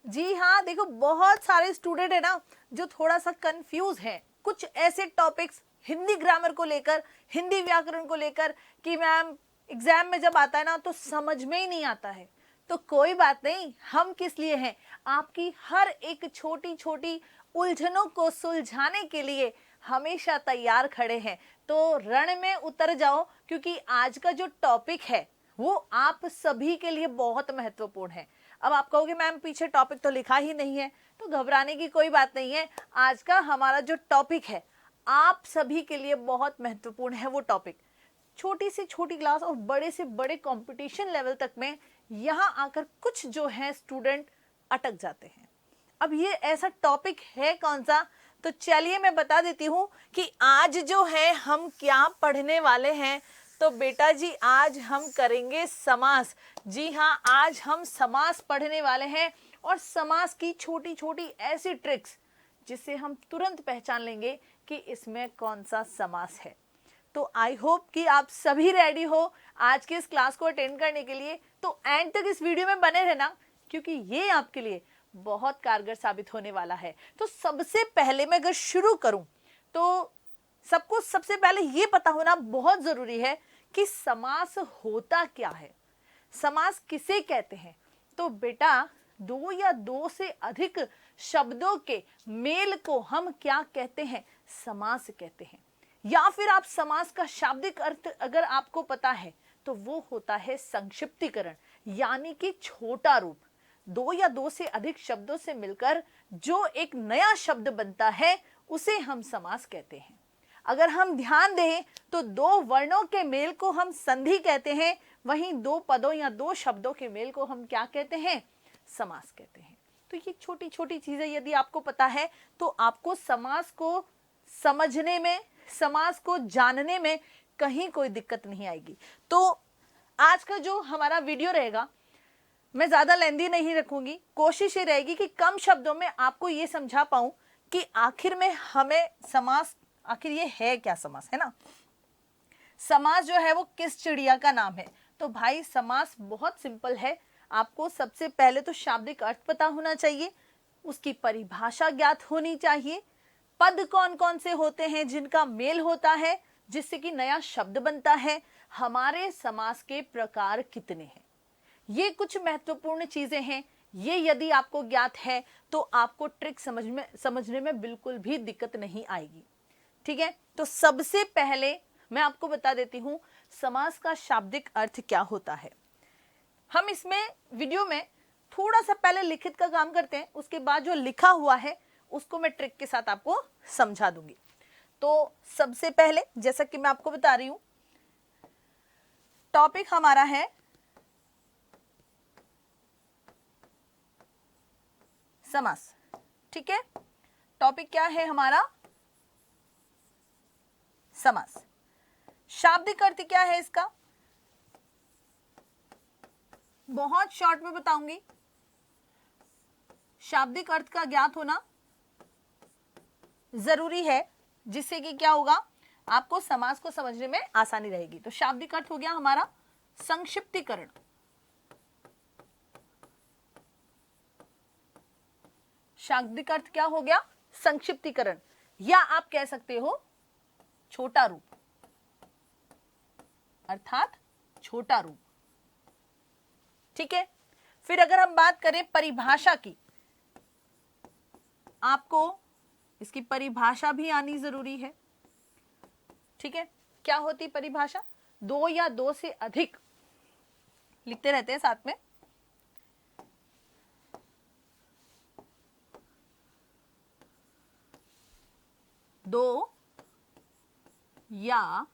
जी हाँ, देखो बहुत सारे स्टूडेंट है ना जो थोड़ा सा कंफ्यूज हैं कुछ ऐसे टॉपिक्स हिंदी ग्रामर को लेकर, हिंदी व्याकरण को लेकर कि मैम एग्जाम में जब आता है ना तो समझ में ही नहीं आता है। तो कोई बात नहीं, हम किस लिए हैं, आपकी हर एक छोटी छोटी उलझनों को सुलझाने के लिए हमेशा तैयार खड़े हैं। तो रण में उतर जाओ, क्योंकि आज का जो टॉपिक है वो आप सभी के लिए बहुत महत्वपूर्ण है। अब आप कहोगे मैम पीछे टॉपिक तो लिखा ही नहीं है, तो घबराने की कोई बात नहीं है। आज का हमारा जो टॉपिक है आप सभी के लिए बहुत महत्वपूर्ण है। वो टॉपिक छोटी से छोटी क्लास और बड़े से बड़े कंपटीशन लेवल तक में यहाँ आकर कुछ जो है स्टूडेंट अटक जाते हैं। अब ये ऐसा टॉपिक है कौन सा, तो चलिए मैं बता देती हूँ कि आज जो है हम क्या पढ़ने वाले हैं। तो बेटा जी आज हम करेंगे समास। जी हाँ, आज हम समास पढ़ने वाले हैं और समास की छोटी छोटी ऐसी ट्रिक्स जिससे हम तुरंत पहचान लेंगे कि इसमें कौन सा समास है। तो आई होप कि आप सभी रेडी हो आज के इस क्लास को अटेंड करने के लिए। तो एंड तक इस वीडियो में बने रहना, क्योंकि ये आपके लिए बहुत कारगर साबित होने वाला है। तो सबसे पहले मैं अगर शुरू करूं तो सबको सबसे पहले ये पता होना बहुत जरूरी है कि समास होता क्या है, समास किसे कहते हैं। तो बेटा दो या दो से अधिक शब्दों के मेल को हम क्या कहते हैं, समास कहते हैं। या फिर आप समास का शाब्दिक अर्थ अगर आपको पता है तो वो होता है संक्षिप्तीकरण, यानी कि छोटा रूप। दो या दो से अधिक शब्दों से मिलकर जो एक नया शब्द बनता है उसे हम समास कहते हैं। अगर हम ध्यान दें तो दो वर्णों के मेल को हम संधि कहते हैं, वहीं दो पदों या दो शब्दों के मेल को हम क्या कहते हैं, समास कहते हैं। तो ये छोटी छोटी चीजें यदि आपको पता है तो आपको समास को समझने में, समास को जानने में कहीं कोई दिक्कत नहीं आएगी। तो आज का जो हमारा वीडियो रहेगा मैं ज्यादा लेंदी नहीं रखूंगी। कोशिश ये रहेगी कि कम शब्दों में आपको ये समझा पाऊं कि आखिर में हमें समास, आखिर ये है क्या समास, है ना। समास जो है वो किस चिड़िया का नाम है। तो भाई समास बहुत सिंपल है। आपको सबसे पहले तो शाब्दिक अर्थ पता होना चाहिए, उसकी परिभाषा ज्ञात होनी चाहिए, पद कौन कौन से होते हैं जिनका मेल होता है जिससे कि नया शब्द बनता है, हमारे समास के प्रकार कितने हैं, ये कुछ महत्वपूर्ण चीजें हैं। ये यदि आपको ज्ञात है तो आपको ट्रिक समझने में बिल्कुल भी दिक्कत नहीं आएगी। ठीक है, तो सबसे पहले मैं आपको बता देती हूं समास का शाब्दिक अर्थ क्या होता है। हम इसमें वीडियो में थोड़ा सा पहले लिखित का काम करते हैं, उसके बाद जो लिखा हुआ है उसको मैं ट्रिक के साथ आपको समझा दूंगी। तो सबसे पहले जैसा कि मैं आपको बता रही हूं टॉपिक हमारा है समास। ठीक है, टॉपिक क्या है हमारा, समास। शाब्दिक अर्थ क्या है इसका, बहुत शॉर्ट में बताऊंगी। शाब्दिक अर्थ का ज्ञात होना जरूरी है, जिससे कि क्या होगा, आपको समास को समझने में आसानी रहेगी। तो शाब्दिक अर्थ हो गया हमारा संक्षिप्तीकरण। शाब्दिक अर्थ क्या हो गया, संक्षिप्तीकरण, या आप कह सकते हो छोटा रूप, अर्थात छोटा रूप। ठीक है, फिर अगर हम बात करें परिभाषा की, आपको इसकी परिभाषा भी आनी जरूरी है। ठीक है, क्या होती परिभाषा, दो या दो से अधिक, लिखते रहते हैं साथ में, दो या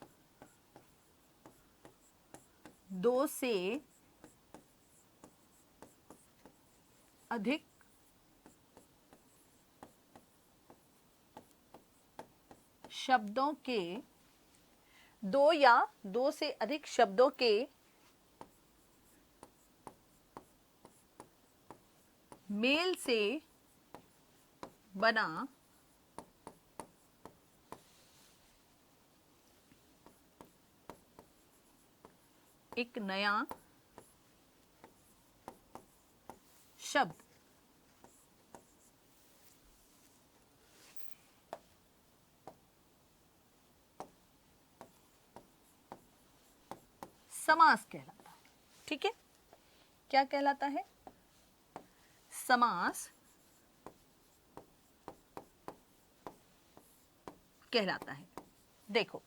दो से अधिक शब्दों के, दो या दो से अधिक शब्दों के मेल से बना एक नया शब्द समास कहलाता है। ठीक है, क्या कहलाता है? समास कहलाता है। देखो,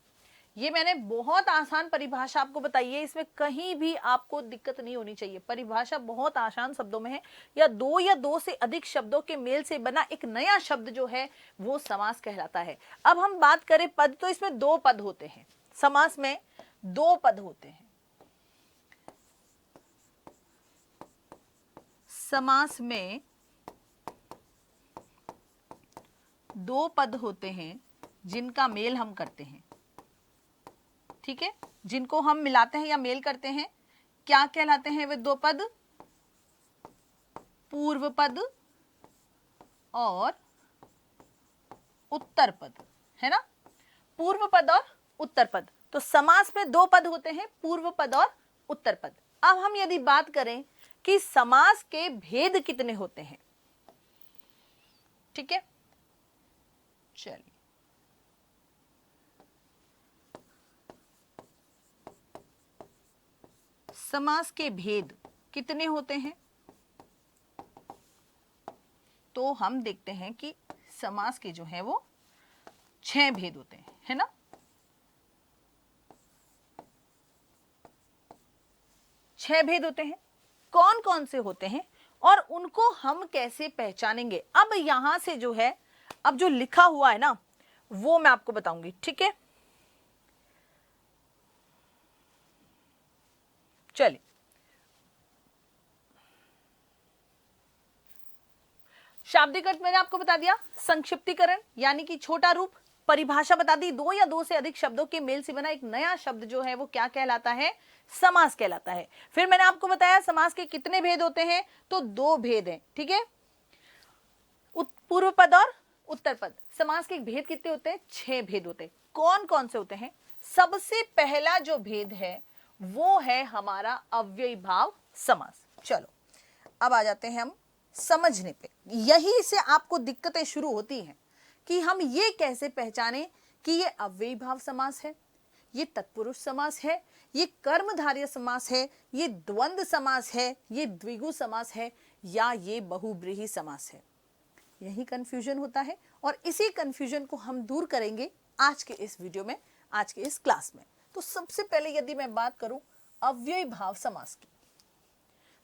ये मैंने बहुत आसान परिभाषा आपको बताई है, इसमें कहीं भी आपको दिक्कत नहीं होनी चाहिए। परिभाषा बहुत आसान शब्दों में है, या दो से अधिक शब्दों के मेल से बना एक नया शब्द जो है वो समास कहलाता है। अब हम बात करें पद, तो इसमें दो पद होते हैं। समास में दो पद होते हैं। समास में दो पद होते हैं जिनका मेल हम करते हैं। ठीक है, जिनको हम मिलाते हैं या मेल करते हैं, क्या कहलाते हैं वे दो पद? पूर्व पद और उत्तर पद, है ना? पूर्व पद और उत्तर पद। तो समास में दो पद होते हैं, पूर्व पद और उत्तर पद। अब हम यदि बात करें कि समास के भेद कितने होते हैं, ठीक है, चलिए समास के भेद कितने होते हैं, तो हम देखते हैं कि समास के जो है वो 6 भेद होते हैं, है ना? 6 भेद होते हैं। कौन कौन से होते हैं और उनको हम कैसे पहचानेंगे? अब यहां से जो है, अब जो लिखा हुआ है ना, वो मैं आपको बताऊंगी। ठीक है, चलिए शाब्दिक अर्थ मैंने आपको बता दिया, संक्षिप्तीकरण यानी कि छोटा रूप, परिभाषा बता दी, दो या दो से अधिक शब्दों के मेल से बना एक नया शब्द जो है वो क्या कहलाता है? समास कहलाता है। फिर मैंने आपको बताया समास के कितने भेद होते हैं, तो 2 भेद हैं। ठीक है, पूर्व पद और उत्तर पद। समास के भेद कितने होते हैं? 6 भेद होते हैं। कौन कौन से होते हैं? सबसे पहला जो भेद है वो है हमारा अव्ययी भाव समास। चलो अब आ जाते हैं हम समझने पे। यही से आपको दिक्कतें शुरू होती हैं कि हम ये कैसे पहचाने कि ये अव्ययी भाव समास है, ये तत्पुरुष समास है, ये कर्मधारय समास है, ये द्वंद्व समास है, ये द्विगु समास है, या ये बहुब्रीहि समास है। यही कंफ्यूजन होता है और इसी कंफ्यूजन को हम दूर करेंगे आज के इस वीडियो में, आज के इस क्लास में। तो सबसे पहले यदि मैं बात करूं अव्ययी भाव समास की,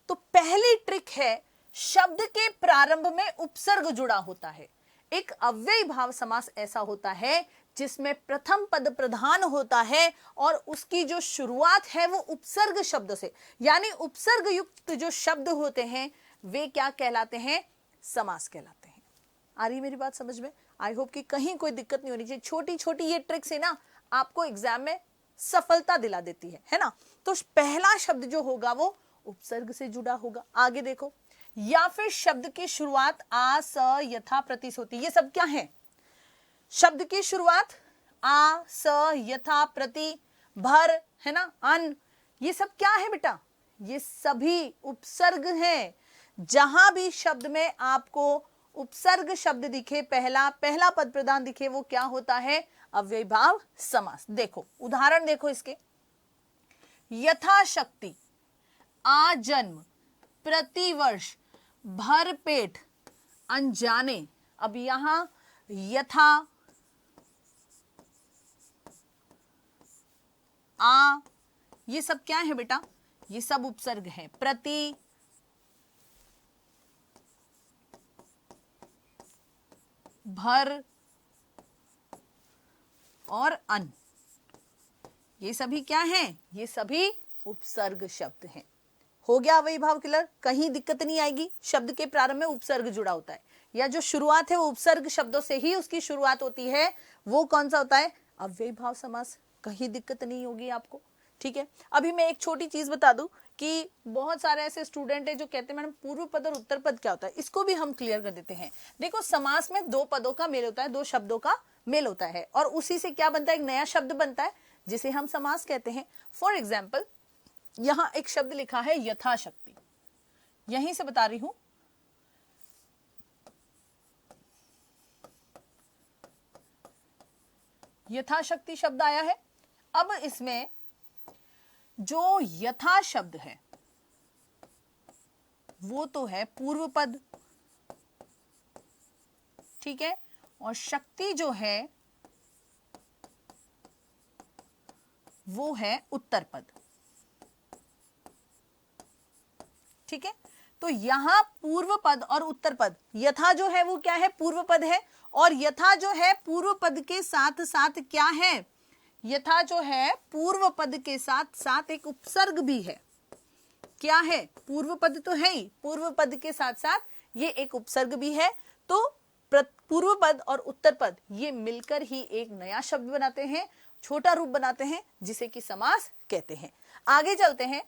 तो पहली ट्रिक है, शब्द के प्रारंभ में उपसर्ग जुड़ा होता है। एक अव्ययी भाव समास ऐसा होता है जिसमें प्रथम पद प्रधान होता है और उसकी जो शुरुआत है वो उपसर्ग शब्द से, यानी उपसर्ग युक्त जो शब्द होते हैं वे क्या कहलाते हैं? समास कहलाते हैं। आ रही मेरी बात समझ में? आई होप कि कहीं कोई दिक्कत नहीं होनी चाहिए। छोटी छोटी ये ट्रिक्स है ना, आपको एग्जाम में सफलता दिला देती है ना? तो पहला शब्द जो होगा वो उपसर्ग से जुड़ा होगा। आगे देखो, या फिर शब्द की शुरुआत आ स यथा प्रति होती। ये सब क्या है? शब्द की शुरुआत आ स यथा प्रति भर, है ना, अन, ये सब क्या है बेटा? ये सभी उपसर्ग हैं। जहां भी शब्द में आपको उपसर्ग शब्द दिखे, पहला पद प्रधान दिखे, वो क्या होता है? अव्ययी भाव समास। देखो उदाहरण देखो इसके, यथाशक्ति, आजन्म, प्रतिवर्ष, भरपेट, अनजाने। अब यहां यथा, आ, ये सब क्या है बेटा? ये सब उपसर्ग है। प्रति, भर और अन, ये सभी क्या हैं? ये सभी उपसर्ग शब्द हैं। हो गया अव्ययी भाव क्लियर? कहीं दिक्कत नहीं आएगी। शब्द के प्रारंभ में उपसर्ग जुड़ा होता है, या जो शुरुआत है वो उपसर्ग शब्दों से ही उसकी शुरुआत होती है, वो कौन सा होता है? अव्ययी भाव समास। कहीं दिक्कत नहीं होगी आपको। ठीक है, अभी मैं एक छोटी चीज बता दूं कि बहुत सारे ऐसे स्टूडेंट है जो कहते हैं मैडम पूर्व पद और उत्तर पद क्या होता है, इसको भी हम क्लियर कर देते हैं। देखो समास में 2 पदों का मेल होता है, 2 शब्दों का मेल होता है, और उसी से क्या बनता है? एक नया शब्द बनता है जिसे हम समास कहते हैं। फॉर एग्जाम्पल यहां एक शब्द लिखा है यथाशक्ति, यहीं से बता रही हूं। यथाशक्ति शब्द आया है। अब इसमें जो यथा शब्द है वो तो है पूर्व पद, ठीक है, और शक्ति जो है वो है उत्तर पद, ठीक है। तो यहां पूर्व पद और उत्तर पद, यथा जो है वो क्या है, पूर्व पद है, और यथा जो है पूर्व पद के साथ साथ क्या है, यथा जो है पूर्व पद के साथ साथ एक उपसर्ग भी है। क्या है, पूर्व पद तो है ही, पूर्व पद के साथ साथ ये एक उपसर्ग भी है। तो पूर्व पद और उत्तर पद ये मिलकर ही एक नया शब्द बनाते हैं, छोटा रूप बनाते हैं, जिसे कि समास कहते हैं। आगे चलते हैं,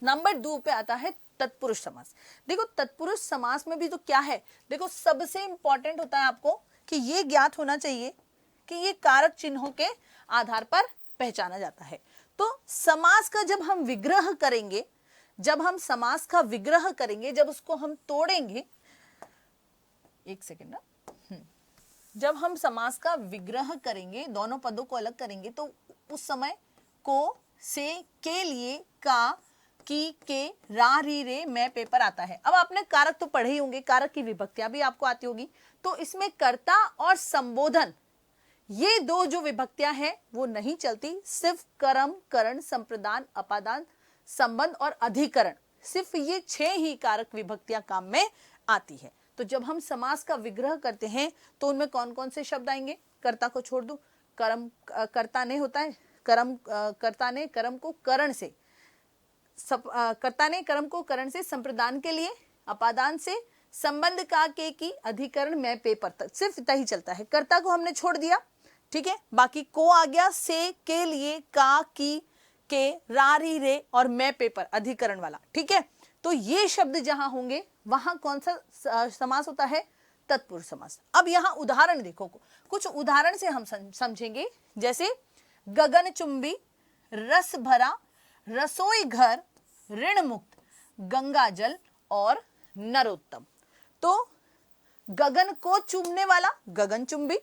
नंबर 2 पे आता है तत्पुरुष समास। देखो तत्पुरुष समास में भी तो क्या है, देखो सबसे इंपॉर्टेंट होता है आपको कि ये ज्ञात होना चाहिए कि ये कारक चिन्हों के आधार पर पहचाना जाता है। तो समास का जब हम विग्रह करेंगे, जब हम समास का विग्रह करेंगे, जब उसको हम तोड़ेंगे, एक सेकेंड ना, जब हम समास का विग्रह करेंगे, दोनों पदों को अलग करेंगे, तो उस समय को, से, के लिए, का, की, के, रा, री, रे, मैं, पेपर आता है। अब आपने कारक तो पढ़े ही होंगे, कारक की विभक्तियां भी आपको आती होगी। तो इसमें कर्ता और संबोधन, ये दो जो विभक्तियां हैं वो नहीं चलती, सिर्फ कर्म, करण, संप्रदान, अपादान, संबंध और अधिकरण, सिर्फ ये 6 ही कारक विभक्तियां काम में आती है। तो जब हम समास का विग्रह करते हैं तो उनमें कौन कौन से शब्द आएंगे, कर्ता को छोड़ दो, कर्म कर्ता ने होता है, कर्म कर्ता ने कर्म को करण से, कर्ता ने कर्म को करण से, संप्रदान के लिए, अपादान से, संबंध का, के की, अधिकरण, मैं, पेपर तक, सिर्फ इतना ही चलता है। कर्ता को हमने छोड़ दिया, ठीक है, बाकी को आ गया, से, के लिए, का, की, के, रा, री, रे और मैं, पेपर, अधिकरण वाला, ठीक है। तो ये शब्द जहां होंगे वहां कौन सा समास होता है, तत्पुरुष समास। अब यहाँ उदाहरण देखो, कुछ उदाहरण से हम समझेंगे, जैसे गगनचुंबी, रस भरा, रसोई घर, ऋण मुक्त, गंगाजल और नरोत्तम। तो गगन को चूमने वाला गगनचुंबी,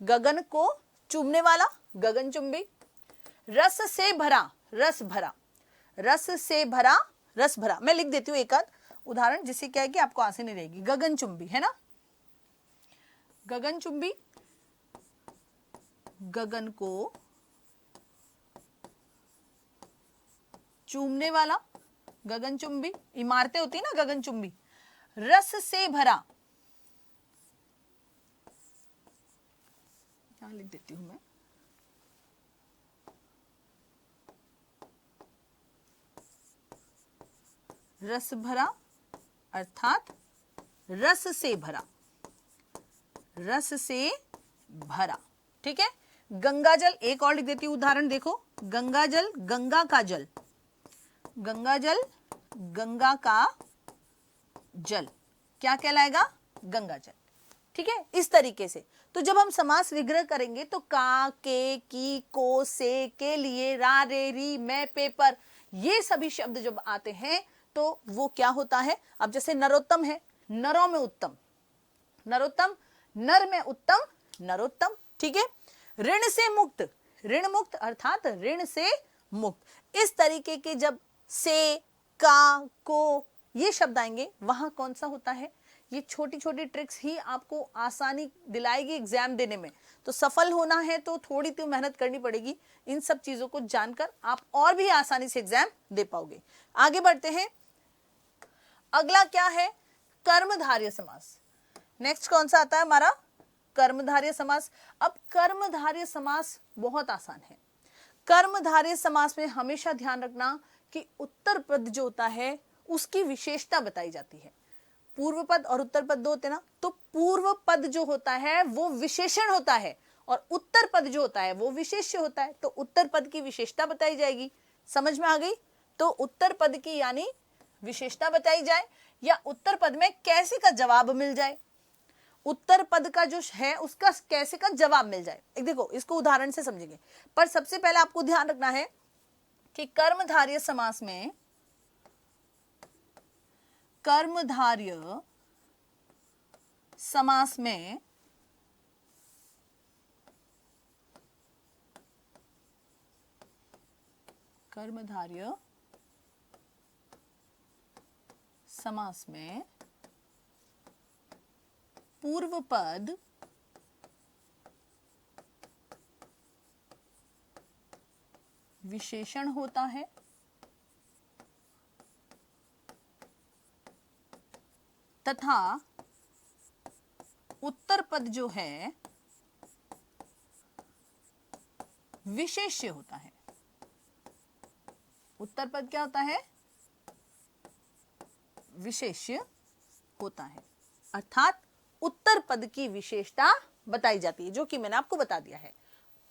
गगन को चूमने वाला गगनचुंबी, रस से भरा, रस भरा, रस से भरा, रस भरा। मैं लिख देती हूँ एक आध उदाहरण, जिससे क्या है कि आपको आसानी रहेगी। गगनचुंबी है ना, गगनचुंबी, गगन को चूमने वाला गगनचुंबी, इमारतें होती है ना गगनचुंबी। रस से भरा, यहां लिख देती हूं मैं, रस भरा अर्थात रस से भरा, रस से भरा, ठीक है। गंगाजल, एक और लिख देती हूं उदाहरण, देखो गंगाजल, गंगा का जल, गंगाजल, गंगा का जल क्या कहलाएगा, गंगाजल, ठीक है। इस तरीके से तो जब हम समास विग्रह करेंगे तो का, के, की, को, से, के लिए, रा, रे, री, मैं, पेपर, ये सभी शब्द जब आते हैं तो वो क्या होता है। अब जैसे नरोत्तम है, नरों में उत्तम, नरोत्तम, नर में उत्तम, नरोत्तम, ठीक है। ऋण से मुक्त, ऋण मुक्त अर्थात ऋण से मुक्त। इस तरीके के जब से, का, को ये शब्द आएंगे वहां कौन सा होता है। ये छोटी छोटी ट्रिक्स ही आपको आसानी दिलाएगी एग्जाम देने में। तो सफल होना है तो थोड़ी तो मेहनत करनी पड़ेगी। इन सब चीजों को जानकर आप और भी आसानी से एग्जाम दे पाओगे। आगे बढ़ते हैं, अगला क्या है, कर्मधारय समास। नेक्स्ट कौन सा आता है हमारा, कर्मधारय समास। अब कर्मधारय समास बहुत आसान है। कर्मधारय समास में हमेशा ध्यान रखना कि उत्तर पद जो होता है उसकी विशेषता बताई जाती है। पूर्व पद और उत्तर पद दो होते हैं ना, तो पूर्व पद जो होता है वो विशेषण होता है और उत्तर पद जो होता है वो विशेष्य होता है। तो उत्तर पद की विशेषता बताई जाएगी, समझ में आ गई। तो उत्तर पद की यानी विशेषता बताई जाए या उत्तर पद में कैसे का जवाब मिल जाए, उत्तर पद का जो है उसका कैसे का जवाब मिल जाए। एक देखो इसको उदाहरण से समझेंगे, पर सबसे पहले आपको ध्यान रखना है कि कर्मधारय समास में, कर्मधारय समास में कर्मधारय समास में पूर्व पद विशेषण होता है तथा उत्तर पद जो है विशेष्य होता है। उत्तर पद क्या होता है? विशेष्य होता है, अर्थात उत्तर पद की विशेषता बताई जाती है, जो कि मैंने आपको बता दिया है।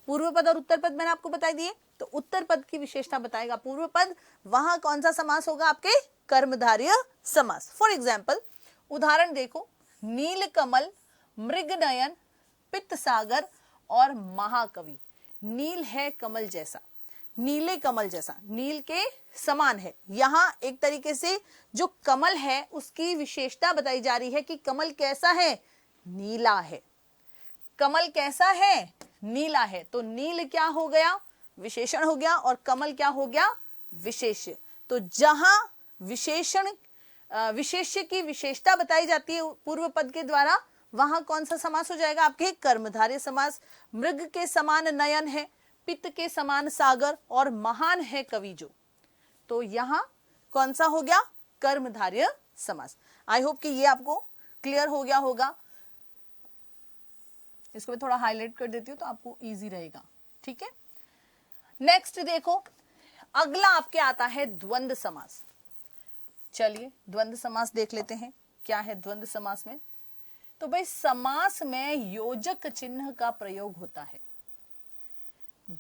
पूर्व पद और उत्तर पद मैंने आपको बता दिए, तो उत्तर पद की विशेषता बताएगा पूर्व पद। वहां कौन सा समास होगा? आपके कर्मधारय समास। फॉर एग्जाम्पल उदाहरण देखो, नीलकमल, मृगनयन, पित्तसागर और महाकवि। नील है कमल जैसा, नीले कमल जैसा, नील के समान है। यहां एक तरीके से जो कमल है उसकी विशेषता बताई जा रही है कि कमल कैसा है? नीला है। कमल कैसा है? नीला है। तो नील क्या हो गया? विशेषण हो गया, और कमल क्या हो गया? विशेष्य। तो जहां विशेषण विशेष्य की विशेषता बताई जाती है पूर्व पद के द्वारा, वहां कौन सा समास हो जाएगा? आपके कर्मधारय समास। मृग के समान नयन है, पित्त के समान सागर और महान है कवि जो, तो यहां कौन सा हो गया? कर्मधारय समास। आई होप कि ये आपको क्लियर हो गया होगा। इसको मैं थोड़ा हाईलाइट कर देती हूँ तो आपको इजी रहेगा। ठीक है, नेक्स्ट देखो, अगला आपके आता है द्वंद्व समास। चलिए द्वंद्व समास देख लेते हैं, क्या है द्वंद्व समास में। तो भाई समास में योजक चिन्ह का प्रयोग होता है।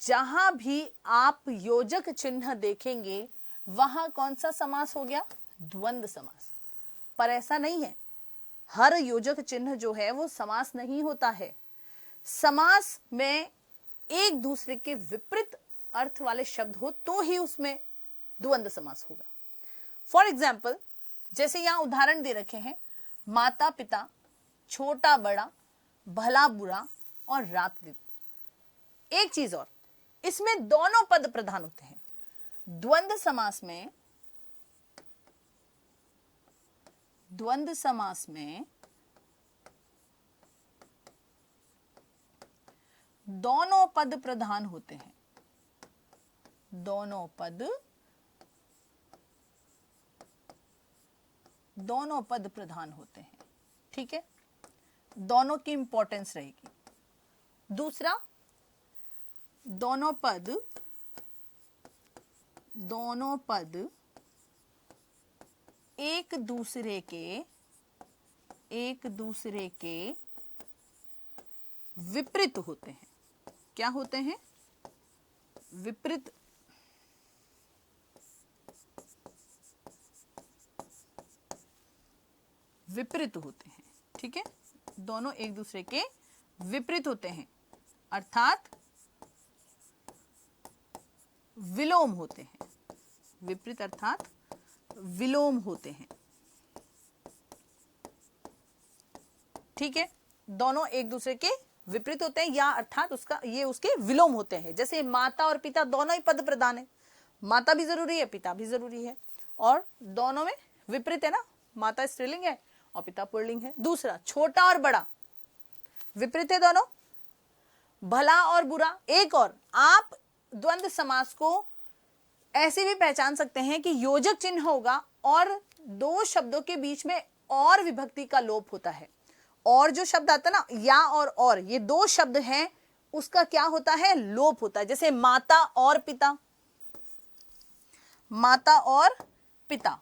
जहां भी आप योजक चिन्ह देखेंगे वहां कौन सा समास हो गया? द्वंद्व समास। पर ऐसा नहीं है, हर योजक चिन्ह जो है वो समास नहीं होता है। समास में एक दूसरे के विपरीत अर्थ वाले शब्द हो तो ही उसमें द्वंद्व समास होगा। फॉर एग्जाम्पल जैसे यहां उदाहरण दे रखे हैं, माता पिता, छोटा बड़ा, भला बुरा और रात दिन। एक चीज और, इसमें दोनों पद प्रधान होते हैं। द्वंद्व समास में दोनों पद प्रधान होते हैं। दोनों पद प्रधान होते हैं। ठीक है, दोनों की इंपॉर्टेंस रहेगी। दूसरा, दोनों पद एक दूसरे के विपरीत होते हैं। क्या होते हैं? विपरीत। विपरीत होते हैं। ठीक है, दोनों एक दूसरे के विपरीत होते हैं, अर्थात विलोम होते हैं। विपरीत अर्थात विलोम होते हैं। ठीक है, दोनों एक दूसरे के विपरीत होते हैं, या अर्थात उसके विलोम होते हैं। जैसे माता और पिता दोनों ही पद प्रधान है, माता भी जरूरी है, पिता भी जरूरी है, और दोनों में विपरीत है ना, माता स्त्रीलिंग है और पिता पुल्लिंग है। दूसरा, छोटा और बड़ा, विपरीत है दोनों। भला और बुरा, एक और। आप द्वंद्व समास को ऐसे भी पहचान सकते हैं कि योजक चिन्ह होगा और दो शब्दों के बीच में और विभक्ति का लोप होता है। और जो शब्द आता है ना, या और, ये दो शब्द हैं, उसका क्या होता है? लोप होता है। जैसे माता और पिता, माता और पिता,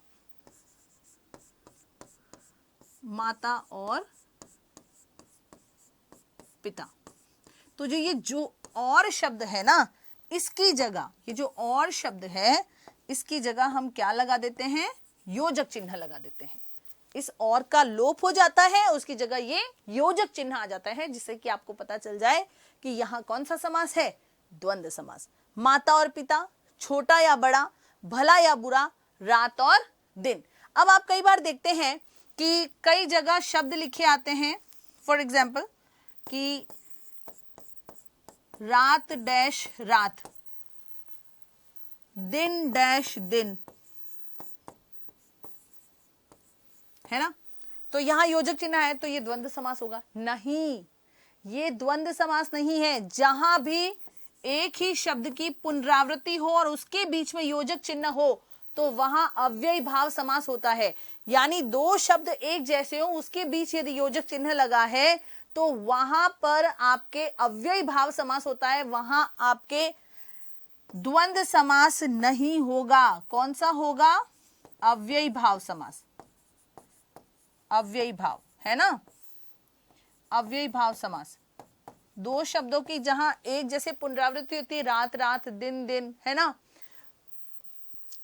माता और पिता। तो जो और शब्द है ना, इसकी जगह, ये जो और शब्द है इसकी जगह हम क्या लगा देते हैं? योजक चिन्ह लगा देते हैं। इस और का लोप हो जाता है, उसकी जगह ये योजक चिन्ह आ जाता है, जिससे कि आपको पता चल जाए कि यहां कौन सा समास है? द्वंद्व समास। माता और पिता, छोटा या बड़ा, भला या बुरा, रात और दिन। अब आप कई बार देखते हैं कि कई जगह शब्द लिखे आते हैं, फॉर एग्जाम्पल कि रात डैश रात, दिन डैश दिन, है ना। तो यहां योजक चिन्ह है तो ये द्वंद्व समास होगा? नहीं, ये द्वंद्व समास नहीं है। जहां भी एक ही शब्द की पुनरावृत्ति हो और उसके बीच में योजक चिन्ह हो तो वहां अव्ययी भाव समास होता है। यानी दो शब्द एक जैसे हो, उसके बीच यदि योजक चिन्ह लगा है तो वहां पर आपके अव्ययी भाव समास होता है, वहां आपके द्वंद्व समास नहीं होगा। कौन सा होगा? अव्ययी भाव समास, अव्ययी भाव, है ना, अव्ययी भाव समास। दो शब्दों की जहां एक जैसे पुनरावृत्ति होती है, रात रात, दिन दिन, है ना,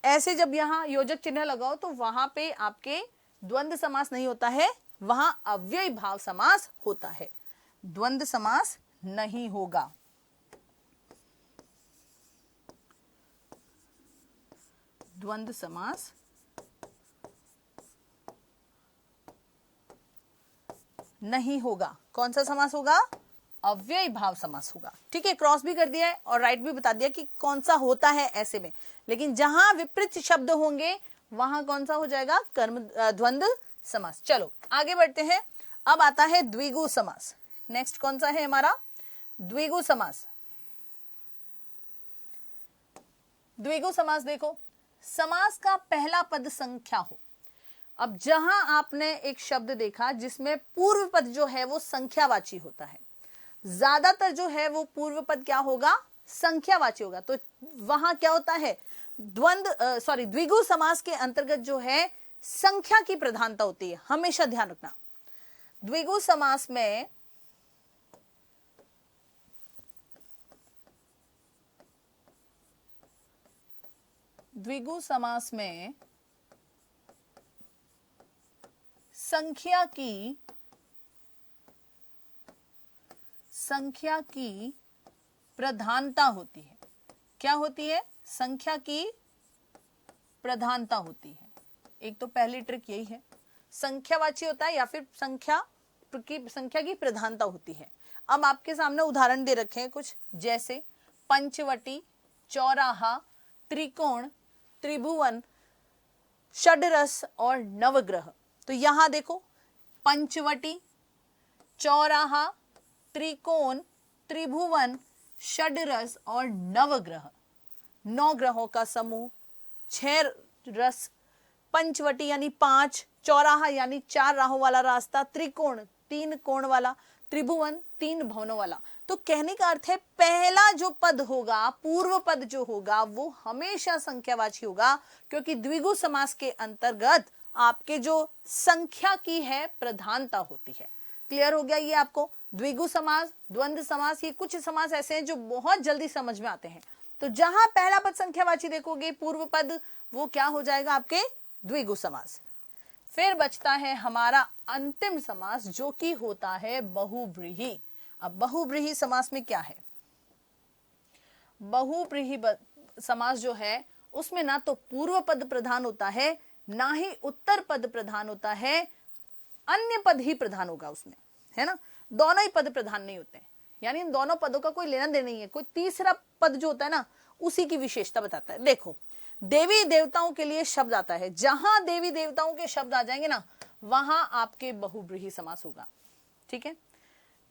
ऐसे जब यहां योजक चिन्ह लगाओ तो वहां पे आपके द्वंद्व समास नहीं होता है, वहां अव्ययी भाव समास होता है, द्वंद्व समास नहीं होगा। द्वंद्व समास नहीं होगा। कौन सा समास होगा? अव्ययी भाव समास होगा। ठीक है, क्रॉस भी कर दिया है और राइट भी बता दिया कि कौन सा होता है ऐसे में। लेकिन जहां विपरीत शब्द होंगे वहां कौन सा हो जाएगा? कर्म द्वंद्व समास। चलो आगे बढ़ते हैं। अब आता है द्विगु समास। नेक्स्ट कौन सा है हमारा? द्विगु समास। द्विगु समास देखो, समास का पहला पद संख्या हो। अब जहां आपने एक शब्द देखा जिसमें पूर्व पद जो है वो संख्यावाची होता है, ज्यादातर जो है वो पूर्व पद क्या होगा? संख्यावाची होगा। तो वहां क्या होता है? द्विगु समास के अंतर्गत जो है संख्या की प्रधानता होती है, हमेशा ध्यान रखना। द्विगु समास में संख्या की प्रधानता होती है। क्या होती है? संख्या की प्रधानता होती है। एक तो पहली ट्रिक यही है, संख्यावाची होता है या फिर संख्या की प्रधानता होती है। अब आपके सामने उदाहरण दे रखे हैं कुछ, जैसे पंचवटी, चौराहा, त्रिकोण, त्रिभुवन, षड्रस और नवग्रह। तो यहां देखो, पंचवटी, चौराहा, त्रिकोण, त्रिभुवन, षड्रस और नवग्रह, 9 ग्रहों का समूह, 6 रस, पंचवटी यानी 5, चौराहा यानी 4 राहों वाला रास्ता, त्रिकोण 3 कोण वाला, त्रिभुवन 3 भवनों वाला। तो कहने का अर्थ है पहला जो पद होगा, पूर्व पद जो होगा वो हमेशा संख्यावाची होगा, क्योंकि द्विगु समास के अंतर्गत आपके जो संख्या की है प्रधानता होती है। क्लियर हो गया ये आपको? द्विगु समास, द्वंद्व समास, ये कुछ समास ऐसे हैं जो बहुत जल्दी समझ में आते हैं। तो जहां पहला पद संख्यावाची देखोगे, पूर्व पद, वो क्या हो जाएगा? आपके द्विगु समास। फिर बचता है हमारा अंतिम समास जो कि होता है बहुव्रीहि। अब बहुव्रीहि समास में क्या है? बहुव्रीहि समास जो है उसमें ना तो पूर्व पद प्रधान होता है, ना ही उत्तर पद प्रधान होता है, अन्य पद ही प्रधान होगा उसमें, है ना। दोनों ही पद प्रधान नहीं होते हैं, यानी इन दोनों पदों का कोई लेना देना नहीं है। कोई तीसरा पद जो होता है ना, उसी की विशेषता बताता है। देखो, देवी देवताओं के लिए शब्द आता है, जहां देवी देवताओं के शब्द आ जाएंगे ना, वहां आपके बहुव्रीहि समास होगा। ठीक है,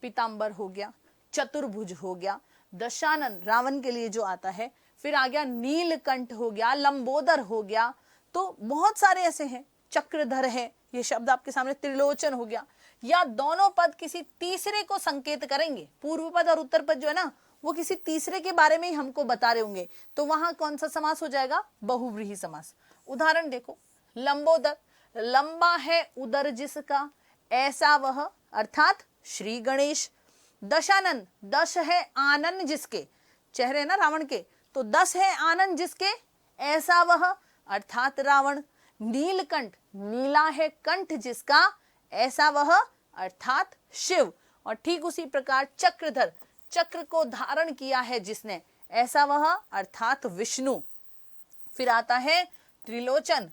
पीतांबर हो गया, चतुर्भुज हो गया, दशानन रावण के लिए जो आता है, फिर आ गया नीलकंठ हो गया, लंबोदर हो गया, तो बहुत सारे ऐसे हैं, चक्रधर है, ये शब्द आपके सामने, त्रिलोचन हो गया। या दोनों पद किसी तीसरे को संकेत करेंगे, पूर्व पद और उत्तर पद जो है ना, वो किसी तीसरे के बारे में ही हमको बता रहे होंगे, तो वहां कौन सा समास हो जाएगा? बहुव्रीहि समास। उदाहरण देखो, लंबोदर, लंबा है उदर जिसका, ऐसा वह, अर्थात श्री गणेश। दशानन, दश है आनन जिसके, चेहरे ना रावण के, तो 10 है आनन जिसके, ऐसा वह, अर्थात रावण। नीलकंठ, नीला है कंठ जिसका, ऐसा वह, अर्थात शिव। और ठीक उसी प्रकार चक्रधर, चक्र को धारण किया है जिसने, ऐसा वह, अर्थात विष्णु। फिर आता है त्रिलोचन,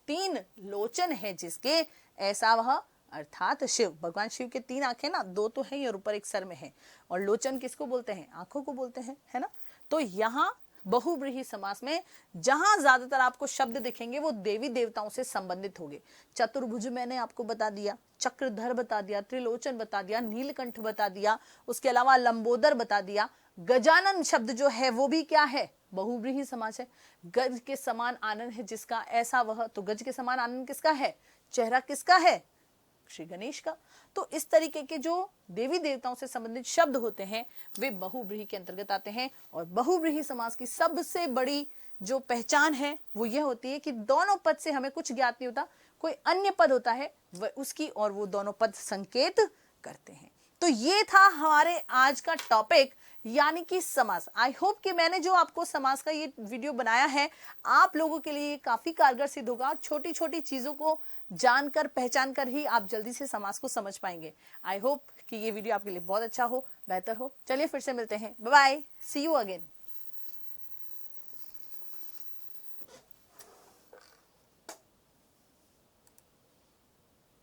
3 लोचन है जिसके, ऐसा वह, अर्थात शिव। भगवान शिव के 3 आंखें ना, 2 तो है और ऊपर एक सर में है। और लोचन किसको बोलते हैं? आंखों को बोलते हैं, है ना। तो यहाँ बहुव्रीहि समास में जहां ज्यादातर आपको शब्द दिखेंगे वो देवी देवताओं से संबंधित होंगे। चतुर्भुज मैंने आपको बता दिया, चक्रधर बता दिया, त्रिलोचन बता दिया, नीलकंठ बता दिया, उसके अलावा लंबोदर बता दिया। गजानन शब्द जो है वो भी क्या है, बहुव्रीहि समास है। गज के समान आनंद है जिसका ऐसा वह, तो गज के समान आनंद किसका है, चेहरा किसका है, श्री गणेश का। तो इस तरीके के जो देवी देवताओं से संबंधित शब्द होते हैं वे बहुव्रीहि के अंतर्गत आते हैं। और बहुव्रीहि समास की सबसे बड़ी जो पहचान है वो यह होती है कि दोनों पद से हमें कुछ ज्ञात नहीं होता, कोई अन्य पद होता है वह उसकी, और वो दोनों पद संकेत करते हैं। तो ये था हमारे आज का टॉपिक, यानी कि समास। आई होप कि मैंने जो आपको समास का ये वीडियो बनाया है आप लोगों के लिए काफी कारगर सिद्ध होगा। छोटी छोटी चीजों को जानकर पहचान कर ही आप जल्दी से समास को समझ पाएंगे। आई होप कि ये वीडियो आपके लिए बहुत अच्छा हो, बेहतर हो। चलिए फिर से मिलते हैं, bye bye, see you again.